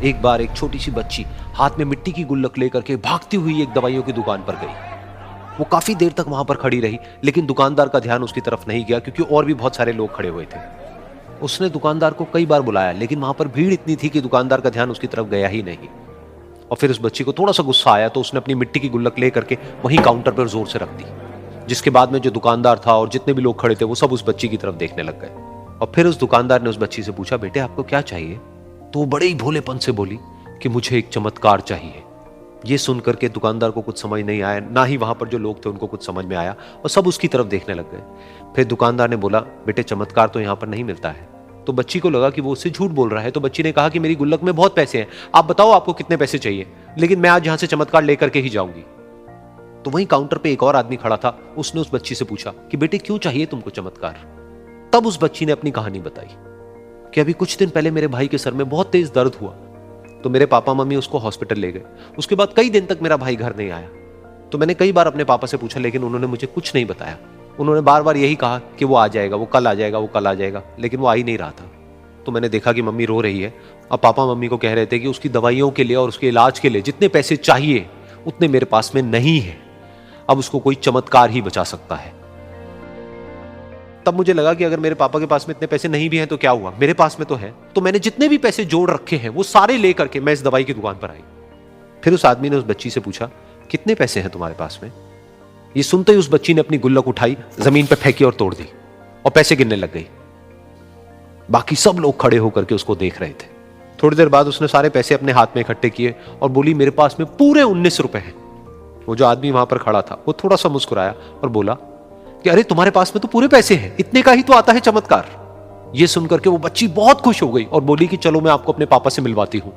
एक बार एक छोटी सी बच्ची हाथ में मिट्टी की गुल्लक लेकर के भागती हुई एक दवाइयों की दुकान पर गई। वो काफी देर तक वहां पर खड़ी रही, लेकिन दुकानदार का ध्यान उसकी तरफ नहीं गया क्योंकि और भी बहुत सारे लोग खड़े हुए थे। उसने दुकानदार को कई बार बुलाया, लेकिन वहां पर भीड़ इतनी थी कि दुकानदार का ध्यान उसकी तरफ गया ही नहीं। और फिर उस बच्ची को थोड़ा सा गुस्सा आया तो उसने अपनी मिट्टी की गुल्लक लेकर के वहीं काउंटर पर जोर से रख दी, जिसके बाद में जो दुकानदार था और जितने भी लोग खड़े थे वो सब उस बच्ची की तरफ देखने लग गए। और फिर उस दुकानदार ने उस बच्ची से पूछा, बेटे आपको क्या चाहिए? तो वो बड़े ही भोलेपन से बोली कि मुझे एक चमत्कार चाहिए। ये सुनकर के दुकानदार को कुछ समझ नहीं आया, ना ही वहां पर जो लोग थे उनको कुछ समझ में आया, और सब उसकी तरफ देखने लग गए। फिर दुकानदार ने बोला, बेटे चमत्कार तो यहाँ पर नहीं मिलता है। तो बच्ची को लगा कि वो उससे झूठ बोल रहा है, तो बच्ची ने कहा कि मेरी गुल्लक में बहुत पैसे हैं, आप बताओ आपको कितने पैसे चाहिए, लेकिन मैं आज यहां से चमत्कार लेकर के ही जाऊंगी। तो वहीं काउंटर पे एक और आदमी खड़ा था, उसने उस बच्ची से पूछा कि बेटे क्यों चाहिए तुमको चमत्कार? तब उस बच्ची ने अपनी कहानी बताई कि अभी कुछ दिन पहले मेरे भाई के सर में बहुत तेज दर्द हुआ, तो मेरे पापा मम्मी उसको हॉस्पिटल ले गए। उसके बाद कई दिन तक मेरा भाई घर नहीं आया। तो मैंने कई बार अपने पापा से पूछा, लेकिन उन्होंने मुझे कुछ नहीं बताया। उन्होंने बार बार यही कहा कि वो आ जाएगा, वो कल आ जाएगा, वो कल आ जाएगा, लेकिन वो आ ही नहीं रहा था। तो मैंने देखा कि मम्मी रो रही है। अब पापा मम्मी को कह रहे थे कि उसकी दवाइयों के लिए और उसके इलाज के लिए जितने पैसे चाहिए उतने मेरे पास में नहीं है, अब उसको कोई चमत्कार ही बचा सकता है। तब मुझे लगा कि अगर मेरे पापा के पास में इतने पैसे नहीं भी हैं तो क्या हुआ, मेरे पास में तो है। तो मैंने जितने भी पैसे जोड़ रखे हैं वो सारे लेकर के मैं इस दवाई की दुकान पर आई। फिर उस आदमी ने उस बच्ची से पूछा, कितने पैसे हैं तुम्हारे पास में? ये सुनते ही उस बच्ची ने अपनी गुल्लक उठाई, जमीन पर फेंकी और तोड़ दी और पैसे गिनने लग गई। बाकी सब लोग खड़े होकर के उसको देख रहे थे। थोड़ी देर बाद उसने सारे पैसे अपने हाथ में इकट्ठे किए और बोली, मेरे पास में पूरे 19 रुपए हैं। वो जो आदमी वहां पर खड़ा था वो थोड़ा सा मुस्कुराया और बोला कि अरे तुम्हारे पास में तो पूरे पैसे हैं, इतने का ही तो आता है चमत्कार। ये सुनकर के वो बच्ची बहुत खुश हो गई और बोली कि चलो मैं आपको अपने पापा से मिलवाती हूं।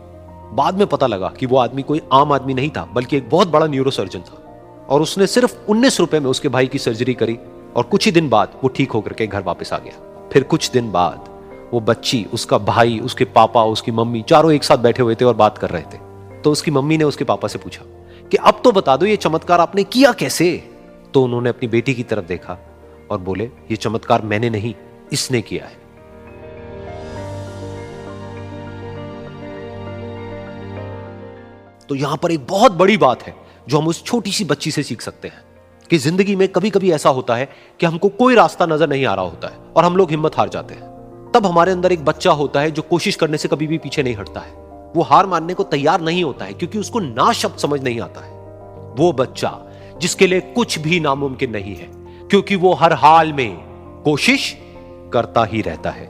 बाद में पता लगा कि वो आदमी कोई आम आदमी नहीं था, बल्कि एक बहुत बड़ा न्यूरोसर्जन था, और उसने सिर्फ 19 रुपए में उसके भाई की सर्जरी करी और कुछ ही दिन बाद वो ठीक होकर के घर वापस आ गया। फिर कुछ दिन बाद वो बच्ची, उसका भाई, उसके पापा, उसकी मम्मी चारों एक साथ बैठे हुए थे और बात कर रहे थे। तो उसकी मम्मी ने उसके पापा से पूछा कि अब तो बता दो ये चमत्कार आपने किया कैसे? तो उन्होंने अपनी बेटी की तरफ देखा और बोले, ये चमत्कार मैंने नहीं, इसने किया है। तो यहां पर एक बहुत बड़ी बात है जो हम उस छोटी सी बच्ची से सीख सकते हैं कि जिंदगी में कभी कभी ऐसा होता है कि हमको कोई रास्ता नजर नहीं आ रहा होता है और हम लोग हिम्मत हार जाते हैं। तब हमारे अंदर एक बच्चा होता है जो कोशिश करने से कभी भी पीछे नहीं हटता है। वो हार मानने को तैयार नहीं होता है क्योंकि उसको ना शब्द समझ नहीं आता है। वो बच्चा जिसके लिए कुछ भी नामुमकिन नहीं है, क्योंकि वो हर हाल में कोशिश करता ही रहता है।